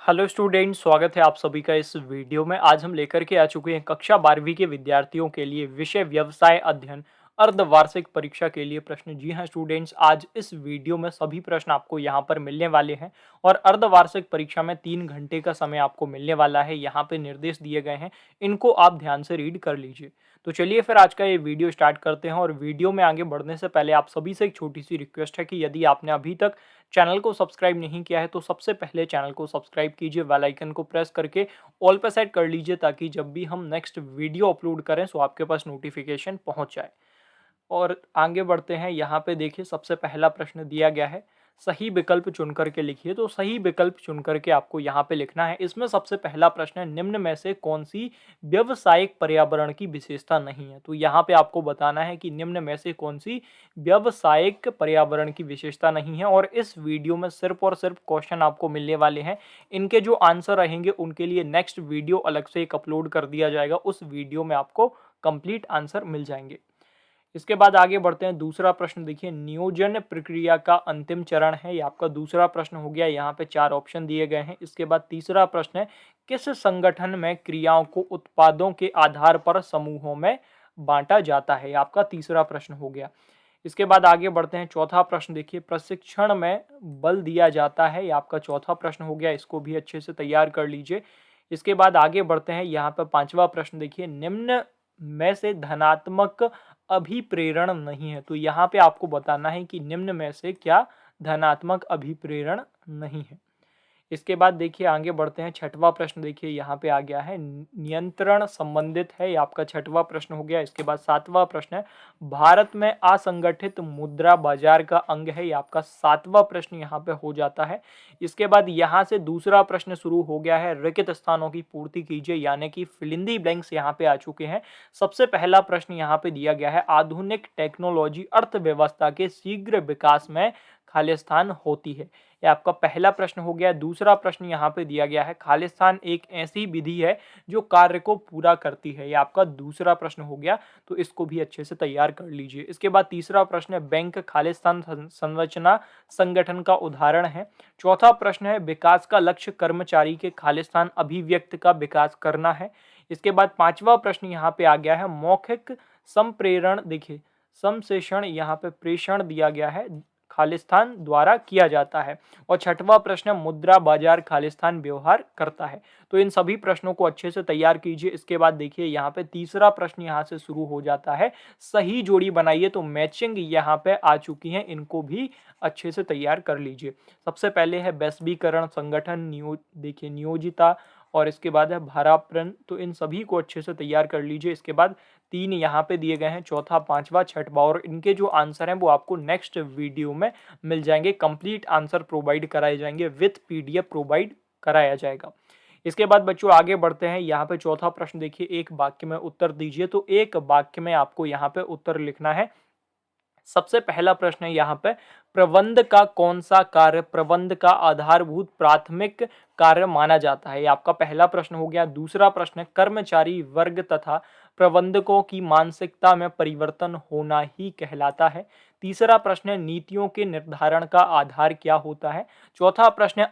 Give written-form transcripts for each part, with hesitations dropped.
Hello student, स्वागत है आप सभी का इस वीडियो में। आज हम लेकर के आ चुके हैं कक्षा 12वीं के विद्यार्थियों के लिए विषय व्यवसाय अध्ययन अर्धवार्षिक परीक्षा के लिए प्रश्न। जी हाँ स्टूडेंट्स, आज इस वीडियो में सभी प्रश्न आपको यहाँ पर मिलने वाले हैं और अर्धवार्षिक परीक्षा में 3 घंटे का समय आपको मिलने वाला है। यहाँ पे निर्देश दिए गए हैं, इनको आप ध्यान से रीड कर लीजिए। तो चलिए फिर आज का ये वीडियो स्टार्ट करते हैं। और वीडियो में आगे बढ़ने से पहले आप सभी से एक छोटी सी रिक्वेस्ट है कि यदि आपने अभी तक चैनल को सब्सक्राइब नहीं किया है तो सबसे पहले चैनल को सब्सक्राइब कीजिए, बेल आइकन को प्रेस करके ऑल पर सेट कर लीजिए ताकि जब भी हम नेक्स्ट वीडियो अपलोड करें तो आपके पास नोटिफिकेशन पहुंच जाए। और आगे बढ़ते हैं। यहाँ पे देखिए सबसे पहला प्रश्न दिया गया है, सही विकल्प चुन करके लिखिए। तो सही विकल्प चुन करके आपको यहाँ पे लिखना है। इसमें सबसे पहला प्रश्न है, निम्न में से कौन सी व्यावसायिक पर्यावरण की विशेषता नहीं है। तो यहाँ पे आपको बताना है कि निम्न में से कौन सी व्यावसायिक पर्यावरण की विशेषता नहीं है। और इस वीडियो में सिर्फ और सिर्फ क्वेश्चन आपको मिलने वाले हैं। इनके जो आंसर रहेंगे उनके लिए नेक्स्ट वीडियो अलग से एक अपलोड कर दिया जाएगा, उस वीडियो में आपको कंप्लीट आंसर मिल जाएंगे। इसके बाद आगे बढ़ते हैं। दूसरा प्रश्न देखिए, नियोजन प्रक्रिया का अंतिम चरण है। ये आपका दूसरा प्रश्न हो गया। यहाँ पे 4 ऑप्शन दिए गए हैं। इसके बाद तीसरा प्रश्न है, किस संगठन में क्रियाओं को उत्पादों के आधार पर समूहों में बांटा जाता है। आपका तीसरा प्रश्न हो गया। इसके बाद आगे बढ़ते हैं। चौथा प्रश्न देखिए, प्रशिक्षण में बल दिया जाता है। ये आपका चौथा प्रश्न हो गया। इसको भी अच्छे से तैयार कर लीजिए। इसके बाद आगे बढ़ते हैं। यहाँ पर पांचवा प्रश्न देखिए, निम्न में से धनात्मक अभिप्रेरण नहीं है। तो यहाँ पे आपको बताना है कि निम्न में से क्या धनात्मक अभिप्रेरण नहीं है। इसके बाद देखिए आगे बढ़ते हैं। छठवां प्रश्न देखिए यहाँ पे आ गया है, नियंत्रण संबंधित है। ये आपका छठवां प्रश्न हो गया। इसके बाद सातवां प्रश्न है, भारत में असंगठित मुद्रा बाजार का अंग है। ये आपका सातवां प्रश्न यहाँ पे हो जाता है। इसके बाद यहाँ से दूसरा प्रश्न शुरू हो गया है, रिक्त स्थानों की पूर्ति कीजिए, यानी कि फिल इन द ब्लैंक्स यहाँ पे आ चुके हैं। सबसे पहला प्रश्न यहाँ पे दिया गया है, आधुनिक टेक्नोलॉजी अर्थव्यवस्था के शीघ्र विकास में खालिस्तान होती है। ये आपका पहला प्रश्न हो गया। दूसरा प्रश्न यहाँ पे दिया गया है, खालिस्तान एक ऐसी विधि है जो कार्य को पूरा करती है। ये आपका दूसरा प्रश्न हो गया। तो इसको भी अच्छे से तैयार कर लीजिए। इसके बाद तीसरा प्रश्न है, बैंक खालिस्तान संरचना संगठन का उदाहरण है। चौथा प्रश्न है, विकास का लक्ष्य कर्मचारी के खालिस्तान अभिव्यक्त का विकास करना है। इसके बाद पांचवा प्रश्न यहाँ पे आ गया है, मौखिक संप्रेरण देखिए संप्रेषण यहाँ पे प्रेषण दिया गया है, खालिस्तान द्वारा किया जाता है। और छठवां प्रश्न, मुद्रा बाजार खालिस्तान व्यवहार करता है। तो इन सभी प्रश्नों को अच्छे से तैयार कीजिए। इसके बाद देखिए यहाँ पे तीसरा प्रश्न यहाँ से शुरू हो जाता है, सही जोड़ी बनाइए। तो मैचिंग यहाँ पे आ चुकी है, इनको भी अच्छे से तैयार कर लीजिए। सबसे पहले है वैश्वीकरण, संगठन, देखिए नियोजिता, और इसके बाद है भाराप्रण। तो इन सभी को अच्छे से तैयार कर लीजिए। इसके बाद 3 यहाँ पे दिए गए हैं, चौथा, पांचवा, छठवा, और इनके जो आंसर हैं वो आपको नेक्स्ट वीडियो में मिल जाएंगे। कंप्लीट आंसर प्रोवाइड कराए जाएंगे, विथ पीडीएफ प्रोवाइड कराया जाएगा। इसके बाद बच्चों आगे बढ़ते हैं। यहाँ पे चौथा प्रश्न देखिए, एक वाक्य में उत्तर दीजिए। तो एक वाक्य में आपको यहाँ पे उत्तर लिखना है। सबसे पहला प्रश्न है यहाँ पे, प्रबंध का कौन सा कार्य प्रबंध का आधारभूत प्राथमिक कार्य माना जाता है। ये आपका पहला प्रश्न हो गया। दूसरा प्रश्न है, कर्मचारी वर्ग तथा प्रबंधकों की मानसिकता में परिवर्तन होना ही कहलाता है। तीसरा प्रश्न है, नीतियों के निर्धारण का आधार क्या होता है। चौथा प्रश्न है,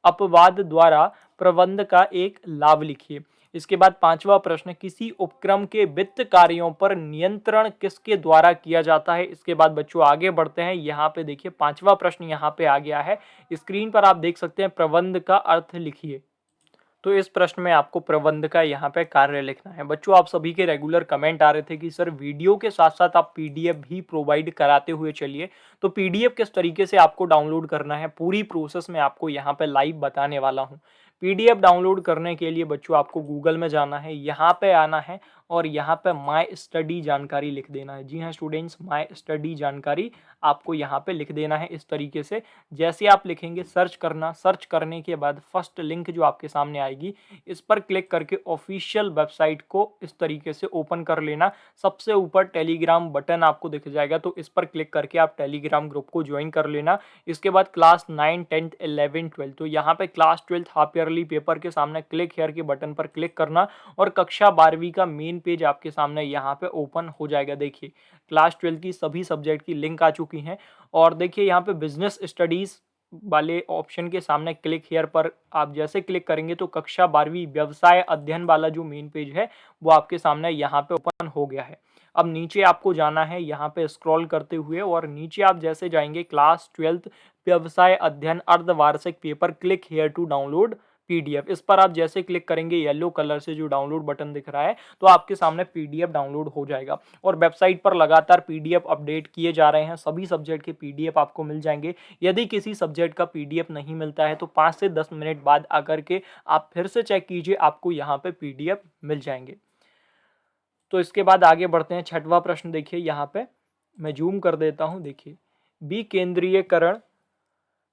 अपवाद द्वारा प्रबंध का एक लाभ लिखिए। इसके बाद पांचवा प्रश्न, किसी उपक्रम के वित्त कार्यों पर नियंत्रण किसके द्वारा किया जाता है। इसके बाद बच्चों आगे बढ़ते हैं। यहाँ पे देखिए पांचवा प्रश्न यहाँ पे आ गया है, स्क्रीन पर आप देख सकते हैं, प्रबंध का अर्थ लिखिए। तो इस प्रश्न में आपको प्रबंध का यहाँ पे कार्य लिखना है। बच्चों आप सभी के रेगुलर कमेंट आ रहे थे कि सर वीडियो के साथ साथ आप पीडीएफ भी प्रोवाइड कराते हुए चलिए। तो पीडीएफ किस तरीके से आपको डाउनलोड करना है, पूरी प्रोसेस में आपको यहाँ पे लाइव बताने वाला हूँ। पीडीएफ डाउनलोड करने के लिए बच्चों आपको गूगल में जाना है, यहाँ पे आना है और यहाँ पे माय स्टडी जानकारी लिख देना है। जी हाँ स्टूडेंट्स, माय स्टडी जानकारी आपको यहाँ पे लिख देना है इस तरीके से। जैसे आप लिखेंगे सर्च करना, सर्च करने के बाद फर्स्ट लिंक जो आपके सामने आएगी इस पर क्लिक करके ऑफिशियल वेबसाइट को इस तरीके से ओपन कर लेना। सबसे ऊपर टेलीग्राम बटन आपको दिख जाएगा, तो इस पर क्लिक करके आप टेलीग्राम ग्रुप को ज्वाइन कर लेना। इसके बाद क्लास 9, 10, 11, 12, तो यहाँ पे क्लास 12 हाफ ईयरली पेपर के सामने क्लिक हेयर के बटन पर क्लिक करना और कक्षा 12वीं का मेन पेज आपके सामने यहाँ पे ओपन हो जाएगा। देखिए क्लास 12 की सभी सब्जेक्ट की लिंक आ चुकी हैं। और देखिए यहाँ पे बिजनेस स्टडीज वाले ऑप्शन के सामने क्लिक हियर पर आप जैसे क्लिक करेंगे तो कक्षा 12वीं व्यवसाय अध्ययन वाला जो मेन पेज है वो आपके सामने यहाँ पे ओपन हो गया है। अब नीचे आपको जाना है यहाँ पे स्क्रॉल करते हुए और नीचे आप जैसे जाएंगे क्लास 12th व्यवसाय अध्ययन अर्धवार्षिक paper click here to download PDF, इस पर आप जैसे क्लिक करेंगे येलो कलर से जो डाउनलोड बटन दिख रहा है तो आपके सामने पीडीएफ डाउनलोड हो जाएगा। और वेबसाइट पर लगातार पीडीएफ अपडेट किए जा रहे हैं, सभी सब्जेक्ट के पीडीएफ आपको मिल जाएंगे। यदि किसी सब्जेक्ट का पीडीएफ नहीं मिलता है तो 5 से 10 मिनट बाद आकर के आप फिर से चेक कीजिए, आपको यहाँ पे पीडीएफ मिल जाएंगे। तो इसके बाद आगे बढ़ते हैं। छठवां प्रश्न देखिए, यहाँ पे मैं जूम कर देता हूं। देखिए, विकेंद्रीयकरण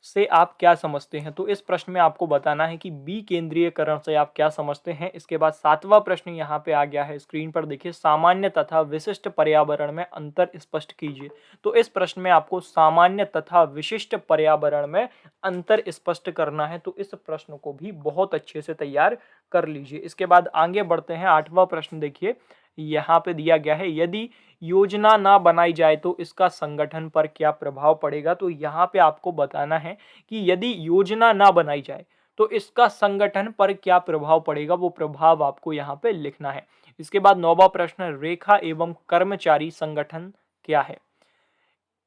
से आप क्या समझते हैं? तो इस प्रश्न में आपको बताना है कि विकेंद्रीयकरण से आप क्या समझते हैं। इसके बाद सातवां प्रश्न यहाँ पे आ गया है स्क्रीन पर, देखिए, सामान्य तथा विशिष्ट पर्यावरण में अंतर स्पष्ट कीजिए। तो इस प्रश्न में आपको सामान्य तथा विशिष्ट पर्यावरण में अंतर स्पष्ट करना है, तो इस प्रश्न को भी बहुत अच्छे से तैयार कर लीजिए। इसके बाद आगे बढ़ते हैं। आठवां प्रश्न देखिए, यहाँ पे दिया गया है, यदि योजना ना बनाई जाए तो इसका संगठन पर क्या प्रभाव पड़ेगा? तो यहाँ पे आपको बताना है कि यदि योजना ना बनाई जाए तो इसका संगठन पर क्या प्रभाव पड़ेगा, वो प्रभाव आपको यहाँ पे लिखना है। इसके बाद नौवां प्रश्न, रेखा एवं कर्मचारी संगठन क्या है?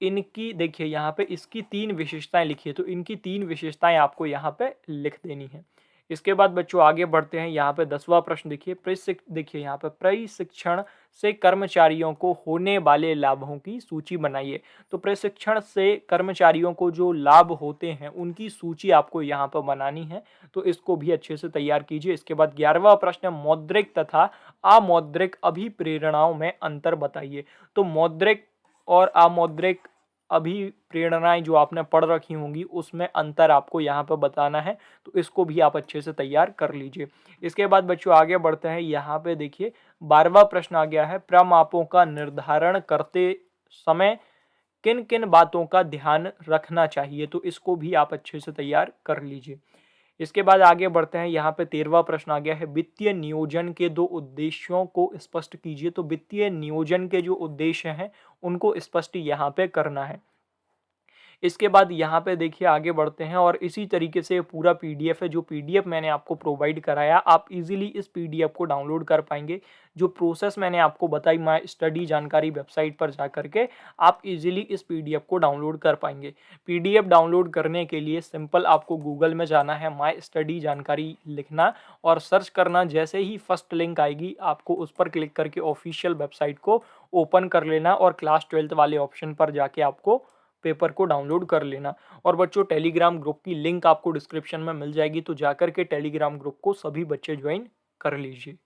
इनकी देखिए यहाँ पे इसकी 3 विशेषताएं लिखिए, तो इनकी 3 विशेषताएं आपको यहाँ पे लिख देनी है। इसके बाद बच्चों आगे बढ़ते हैं। यहाँ पे 10वां प्रश्न देखिए, देखिए यहाँ पे प्रशिक्षण से कर्मचारियों को होने वाले लाभों की सूची बनाइए। तो प्रशिक्षण से कर्मचारियों को जो लाभ होते हैं उनकी सूची आपको यहाँ पर बनानी है, तो इसको भी अच्छे से तैयार कीजिए। इसके बाद 11वां प्रश्न, मौद्रिक तथा अमौद्रिक अभिप्रेरणाओं में अंतर बताइए। तो मौद्रिक और अमौद्रिक अभिप्रेरणाएं जो आपने पढ़ रखी होंगी उसमें अंतर आपको यहाँ पर बताना है, तो इसको भी आप अच्छे से तैयार कर लीजिए। इसके बाद बच्चों आगे बढ़ते हैं। यहाँ पे देखिए 12वां प्रश्न आ गया है, प्रमापों का निर्धारण करते समय किन किन बातों का ध्यान रखना चाहिए? तो इसको भी आप अच्छे से तैयार कर लीजिए। इसके बाद आगे बढ़ते हैं। यहाँ पे 13वां प्रश्न आ गया है, वित्तीय नियोजन के 2 उद्देश्यों को स्पष्ट कीजिए। तो वित्तीय नियोजन के जो उद्देश्य हैं उनको स्पष्ट यहाँ पे करना है। इसके बाद यहाँ पे देखिए आगे बढ़ते हैं और इसी तरीके से पूरा पीडीएफ है, जो पीडीएफ मैंने आपको प्रोवाइड कराया आप इजीली इस पीडीएफ को डाउनलोड कर पाएंगे। जो प्रोसेस मैंने आपको बताई माय स्टडी जानकारी वेबसाइट पर जा करके आप इजीली इस पीडीएफ को डाउनलोड कर पाएंगे। पीडीएफ डाउनलोड करने के लिए सिंपल आपको गूगल में जाना है, माय स्टडी जानकारी लिखना और सर्च करना। जैसे ही फर्स्ट लिंक आएगी आपको उस पर क्लिक करके ऑफिशियल वेबसाइट को ओपन कर लेना और क्लास 12th वाले ऑप्शन पर जाके आपको पेपर को डाउनलोड कर लेना। और बच्चों टेलीग्राम ग्रुप की लिंक आपको डिस्क्रिप्शन में मिल जाएगी, तो जाकर के टेलीग्राम ग्रुप को सभी बच्चे ज्वाइन कर लीजिए।